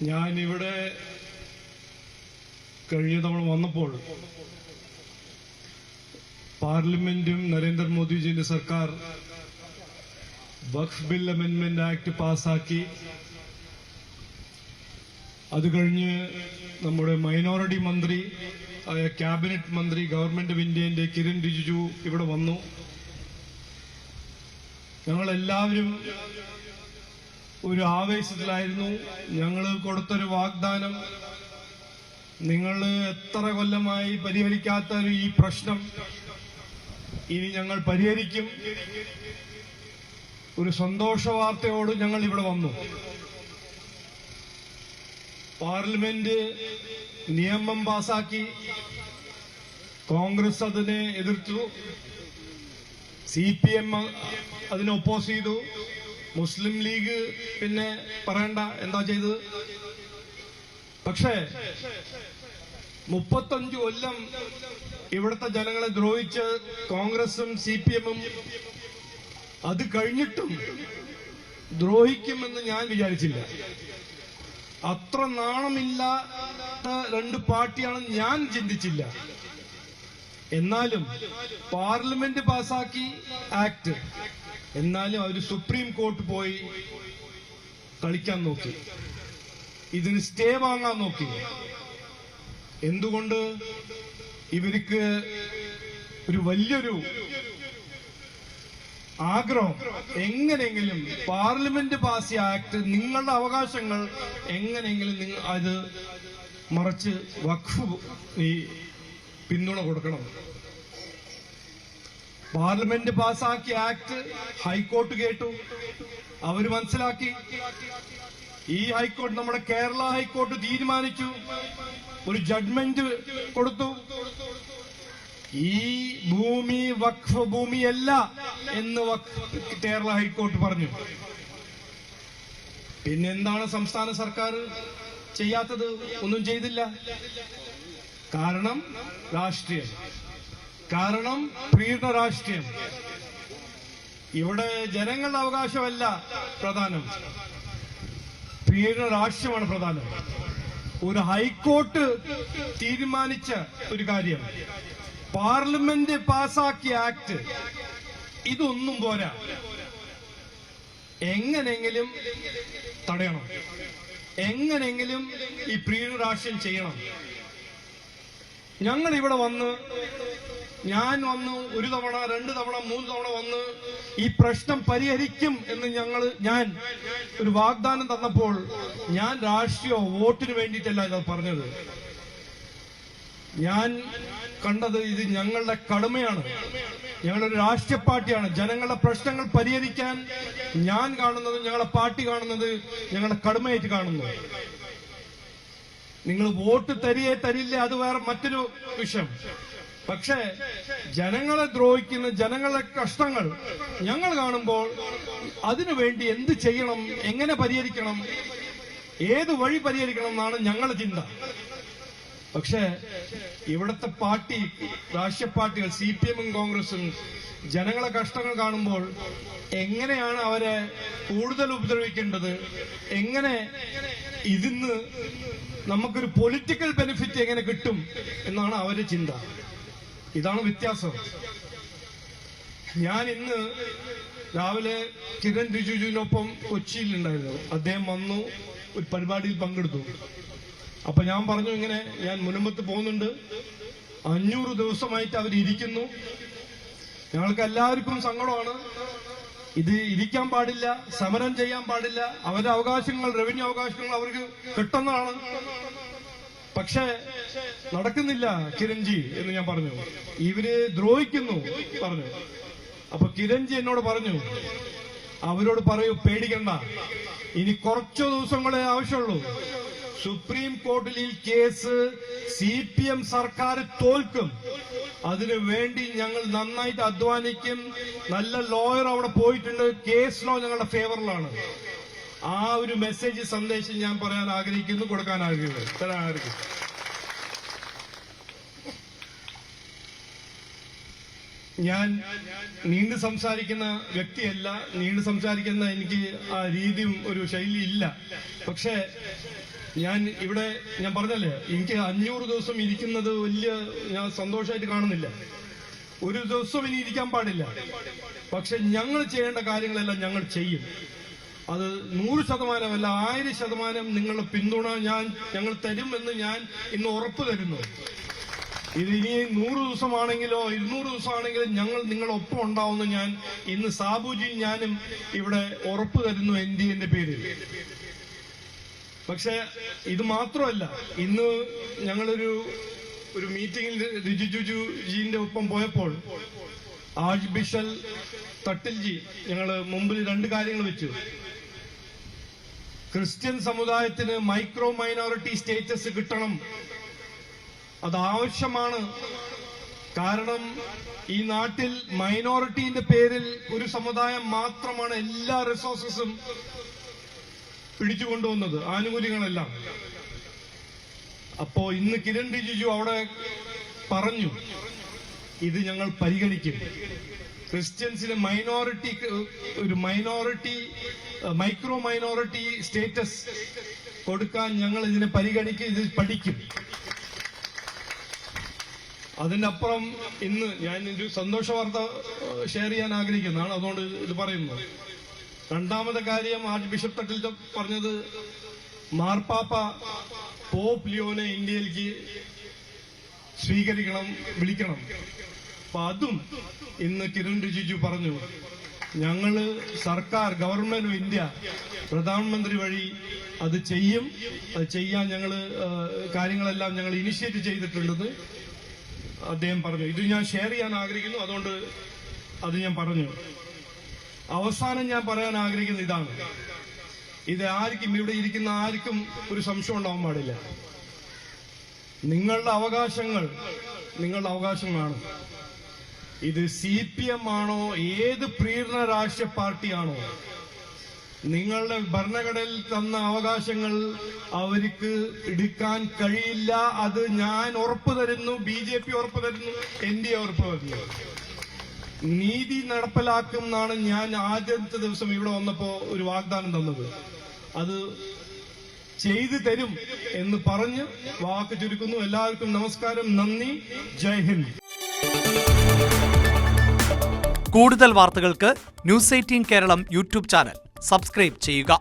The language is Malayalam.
ഞാനിവിടെ കഴിഞ്ഞ തവണ വന്നപ്പോൾ പാർലമെന്റും നരേന്ദ്രമോദിജിന്റെ സർക്കാർ വഖഫ് ബിൽ അമെന്റ്മെന്റ് ആക്ട് പാസാക്കി. അത് കഴിഞ്ഞ് നമ്മുടെ മൈനോറിറ്റി മന്ത്രി ആയ ക്യാബിനറ്റ് മന്ത്രി ഗവൺമെന്റ് ഓഫ് ഇന്ത്യന്റെ കിരൺ റിജിജു ഇവിടെ വന്നു. ഞങ്ങളെല്ലാവരും ഒരു ആവേശത്തിലായിരുന്നു. ഞങ്ങൾ കൊടുത്തൊരു വാഗ്ദാനം, നിങ്ങൾ എത്ര കൊല്ലമായി പരിഹരിക്കാത്ത ഈ പ്രശ്നം ഇനി ഞങ്ങൾ പരിഹരിക്കും. ഒരു സന്തോഷ വാർത്തയോട് ഞങ്ങൾ ഇവിടെ വന്നു. പാർലമെന്റ് നിയമം പാസാക്കി. കോൺഗ്രസ് അതിനെ എതിർത്തു, CPM അതിനെ ഒപ്പോസ് ചെയ്തു, മുസ്ലിം ലീഗ് പിന്നെ പറയണ്ട എന്താ ചെയ്തത്. പക്ഷേ 35 കൊല്ലം ഇവിടുത്തെ ജനങ്ങളെ ദ്രോഹിച്ച് കോൺഗ്രസും CPM-ഉം അത് കഴിഞ്ഞിട്ടും ദ്രോഹിക്കുമെന്ന് ഞാൻ വിചാരിച്ചില്ല. അത്ര നാണമില്ലാത്ത രണ്ട് പാർട്ടിയാണെന്ന് ഞാൻ ചിന്തിച്ചില്ല. എന്നാലും പാർലമെന്റ് പാസാക്കി ആക്ട്, എന്നാലും അവർ സുപ്രീം കോർട്ട് പോയി കളിക്കാൻ നോക്കി, ഇതിന് സ്റ്റേ വാങ്ങാൻ നോക്കി. എന്തുകൊണ്ട്? ഇവർക്ക് ഒരു വലിയൊരു ആഗ്രഹം, എങ്ങനെയെങ്കിലും പാർലമെന്റ് പാസിയ ആക്ട്, നിങ്ങളുടെ അവകാശങ്ങൾ എങ്ങനെയെങ്കിലും അത് മറിച്ച് വഖഫ് ഈ പിന്തുണ കൊടുക്കണം. പാർലമെന്റ് പാസാക്കിയ ആക്ട് ഹൈക്കോർട്ട് കേട്ടു, അവര് മനസ്സിലാക്കി. ഈ ഹൈക്കോർട്ട്, നമ്മുടെ കേരള ഹൈക്കോർട്ട് തീരുമാനിച്ചു, ഒരു ജഡ്ജ്മെന്റ് കൊടുത്തു. ഈ ഭൂമി വഖഫ് ഭൂമിയല്ല എന്ന് കേരള ഹൈക്കോർട്ട് പറഞ്ഞു. പിന്നെന്താണ് സംസ്ഥാന സർക്കാർ ചെയ്യാത്തത്? ഒന്നും ചെയ്തില്ല. കാരണം രാഷ്ട്രീയം, കാരണം പ്രീണ രാഷ്ട്രീയം. ഇവിടെ ജനങ്ങളുടെ അവകാശമല്ല പ്രധാനം, പ്രീണ രാഷ്ട്രീയമാണ് പ്രധാനം. ഒരു ഹൈക്കോർട്ട് തീരുമാനിച്ച ഒരു കാര്യം, പാർലമെന്റ് പാസാക്കിയ ആക്ട്, ഇതൊന്നും പോരാ, എങ്ങനെങ്കിലും തടയണം, എങ്ങനെങ്കിലും ഈ പ്രീണ രാഷ്ട്രീയം ചെയ്യണം. ഞങ്ങൾ ഇവിടെ വന്ന്, ഞാൻ വന്നു, 1 തവണ 2 തവണ 3 തവണ വന്ന് ഈ പ്രശ്നം പരിഹരിക്കും എന്ന് ഞാൻ ഒരു വാഗ്ദാനം തന്നപ്പോൾ ഞാൻ രാഷ്ട്രീയ വോട്ടിന് വേണ്ടിയിട്ടല്ല ഇത് പറഞ്ഞത്. ഞാൻ കണ്ടത് ഇത് ഞങ്ങളുടെ കടമയാണ്. ഞങ്ങളൊരു രാഷ്ട്രീയ പാർട്ടിയാണ്. ജനങ്ങളുടെ പ്രശ്നങ്ങൾ പരിഹരിക്കാൻ ഞാൻ കാണുന്നത്, ഞങ്ങളുടെ പാർട്ടി കാണുന്നത് ഞങ്ങളുടെ കടമയായിട്ട് കാണുന്നു. നിങ്ങൾ വോട്ട് തരില്ല, അത് വേറെ മറ്റൊരു വിഷയം. പക്ഷേ ജനങ്ങളെ ദ്രോഹിക്കുന്ന, ജനങ്ങളുടെ കഷ്ടങ്ങൾ ഞങ്ങൾ കാണുമ്പോൾ അതിനുവേണ്ടി എന്ത് ചെയ്യണം, എങ്ങനെ പരിഹരിക്കണം, ഏത് വഴി പരിഹരിക്കണം എന്നാണ് ഞങ്ങളുടെ ചിന്ത. പക്ഷേ ഇവിടുത്തെ പാർട്ടി, രാഷ്ട്രീയ പാർട്ടികൾ CPM-ഉം കോൺഗ്രസും ജനങ്ങളെ കഷ്ടങ്ങൾ കാണുമ്പോൾ എങ്ങനെയാണ് അവരെ കൂടുതൽ ഉപദ്രവിക്കേണ്ടത്, എങ്ങനെ ഇതിന്ന് നമുക്കൊരു പൊളിറ്റിക്കൽ ബെനിഫിറ്റ് എങ്ങനെ കിട്ടും എന്നാണ് അവരുടെ ചിന്ത. ഇതാണ് വ്യത്യാസം. ഞാൻ ഇന്ന് രാവിലെ കിരൺ റിജിജുവിനൊപ്പം കൊച്ചിയിലുണ്ടായിരുന്നു. അദ്ദേഹം വന്നു, ഒരു പരിപാടിയിൽ പങ്കെടുത്തു. അപ്പൊ ഞാൻ പറഞ്ഞു, ഇങ്ങനെ ഞാൻ മുനമ്പത്ത് പോകുന്നുണ്ട്, 500 ദിവസമായിട്ട് അവരിയ്ക്കുന്നു, ഞങ്ങൾക്ക് എല്ലാവർക്കും സങ്കടമാണ്, ഇത് ഇരിക്കാൻ പാടില്ല, സമരം ചെയ്യാൻ പാടില്ല, അവരുടെ അവകാശങ്ങൾ, റവന്യൂ അവകാശങ്ങൾ അവർക്ക് കിട്ടുന്നതാണ്, പക്ഷേ നടക്കുന്നില്ല കിരൺജി എന്ന് ഞാൻ പറഞ്ഞു. ഇവര് ദ്രോഹിക്കുന്നു പറഞ്ഞു. അപ്പൊ കിരൺജി എന്നോട് പറഞ്ഞു, അവരോട് പറയൂ, പേടിക്കണ്ട, ഇനി കുറച്ചു ദിവസങ്ങളെ ആവശ്യമുള്ളൂ, സുപ്രീം കോടതിയിൽ ഈ കേസ് CPM സർക്കാർ തോൽക്കും, അതിനു വേണ്ടി ഞങ്ങൾ നന്നായിട്ട് അധ്വാനിക്കും, നല്ല ലോയർ അവിടെ പോയിട്ടുണ്ട്, കേസ് ലോ ഞങ്ങളുടെ ഫേവറിലാണ്. ആ ഒരു മെസ്സേജ്, സന്ദേശം ഞാൻ പറയാൻ ആഗ്രഹിക്കുന്നു, കൊടുക്കാൻ ആഗ്രഹിക്കുന്നു. ഞാൻ നീണ്ടു സംസാരിക്കുന്ന വ്യക്തിയല്ല, നീണ്ടു സംസാരിക്കുന്ന എനിക്ക് ആ രീതിയും ഒരു ശൈലി ഇല്ല. പക്ഷേ ഞാൻ പറഞ്ഞല്ലേ, എനിക്ക് 500 ദിവസം ഇരിക്കുന്നത് ഞാൻ സന്തോഷമായിട്ട് കാണുന്നില്ല. ഒരു ദിവസം ഇനി ഇരിക്കാൻ പാടില്ല. പക്ഷെ ഞങ്ങൾ ചെയ്യേണ്ട കാര്യങ്ങളെല്ലാം ഞങ്ങൾ ചെയ്യും. അത് 100% അല്ല, 1000% നിങ്ങളുടെ പിന്തുണ ഞങ്ങൾ തരുമെന്ന് ഞാൻ ഇന്ന് ഉറപ്പ് തരുന്നു. ഇത് ഇനി 100 ദിവസമാണെങ്കിലോ 200 ദിവസമാണെങ്കിലും ഞങ്ങൾ നിങ്ങളൊപ്പം ഉണ്ടാവുമെന്ന് ഞാൻ ഇന്ന് സാബുജി ഞാനും ഇവിടെ ഉറപ്പ് തരുന്നു എന്റെ പേരിൽ. പക്ഷെ ഇത് മാത്രമല്ല, ഇന്ന് ഞങ്ങളൊരു മീറ്റിംഗിൽ റിജിജുജിന്റെ ഒപ്പം പോയപ്പോൾ ആർച്ച് ബിഷപ്പ് തട്ടിൽജി ഞങ്ങള് മുമ്പിൽ 2 കാര്യങ്ങൾ വെച്ചു. ക്രിസ്ത്യൻ സമുദായത്തിന് മൈക്രോ മൈനോറിറ്റി സ്റ്റേറ്റസ് കിട്ടണം, അത് ആവശ്യമാണ്. കാരണം ഈ നാട്ടിൽ മൈനോറിറ്റിന്റെ പേരിൽ ഒരു സമുദായം മാത്രമാണ് എല്ലാ റിസോഴ്സസും പിടിച്ചുകൊണ്ടുവന്നത്, ആനുകൂല്യങ്ങളെല്ലാം. അപ്പോ ഇന്ന് കിരൺ റിജിജു അവിടെ പറഞ്ഞു, ഇത് ഞങ്ങൾ പരിഗണിക്കും. ക്രിസ്ത്യൻസിന് മൈക്രോ മൈനോറിറ്റി സ്റ്റേറ്റസ് കൊടുക്കാൻ ഞങ്ങൾ ഇതിനെ പരിഗണിക്കും, ഇത് പഠിക്കും. അതിന്റെ അപ്പുറം ഇന്ന് ഞാൻ ഒരു സന്തോഷ വാർത്ത ഷെയർ ചെയ്യാൻ ആഗ്രഹിക്കുന്നതാണ്, അതുകൊണ്ട് ഇത് പറയുന്നു. 2ാമത്തെ കാര്യം ആർച്ച് ബിഷപ്പ് തട്ടിൽ പറഞ്ഞത്, മാർപ്പാപ്പ പോപ്പ് ലിയോനെ ഇന്ത്യയിലേക്ക് വിളിക്കണം. അപ്പൊ അതും ഇന്ന് കിരൺ റിജിജു പറഞ്ഞു, ഞങ്ങള് ഗവൺമെന്റ് ഓഫ് ഇന്ത്യ പ്രധാനമന്ത്രി വഴി അത് ചെയ്യും. അത് ചെയ്യാൻ കാര്യങ്ങളെല്ലാം ഞങ്ങൾ ഇനിഷ്യേറ്റ് ചെയ്തിട്ടുണ്ടെന്ന് അദ്ദേഹം പറഞ്ഞു. ഇത് ഞാൻ ഷെയർ ചെയ്യാൻ ആഗ്രഹിക്കുന്നു, അതുകൊണ്ട് അത് ഞാൻ പറഞ്ഞു. അവസാനം ഞാൻ പറയാൻ ആഗ്രഹിക്കുന്ന ഇതാണ്, ഇത് ആർക്കും, ഇവിടെ ഇരിക്കുന്ന ആർക്കും ഒരു സംശയം ഉണ്ടാവാൻ പാടില്ല. നിങ്ങളുടെ അവകാശങ്ങളാണ്. ഇത് CPM ആണോ, ഏത് പ്രീണ രാഷ്ട്രീയ പാർട്ടിയാണോ, നിങ്ങളുടെ ഭരണഘടനയിൽ തന്ന അവകാശങ്ങൾ അവർക്ക് എടുക്കാൻ കഴിയില്ല. അത് ഞാൻ ഉറപ്പു തരുന്നു, BJP ഉറപ്പു തരുന്നു, NDA ഉറപ്പു തരുന്നു. നീതി നടപ്പിലാക്കും എന്നാണ് ഞാൻ ആദ്യത്തെ ദിവസം ഇവിടെ വന്നപ്പോ ഒരു വാഗ്ദാനം തന്നത്. അത് ചെയ്തു തരും എന്ന് പറഞ്ഞ് വാക്ക് ചുരുക്കുന്നു. എല്ലാവർക്കും നമസ്കാരം, നന്ദി, ജയ് ഹിന്ദ്. കൂടുതൽ വാർത്തകൾക്ക് News 18 Keralam YouTube channel subscribe ചെയ്യുക.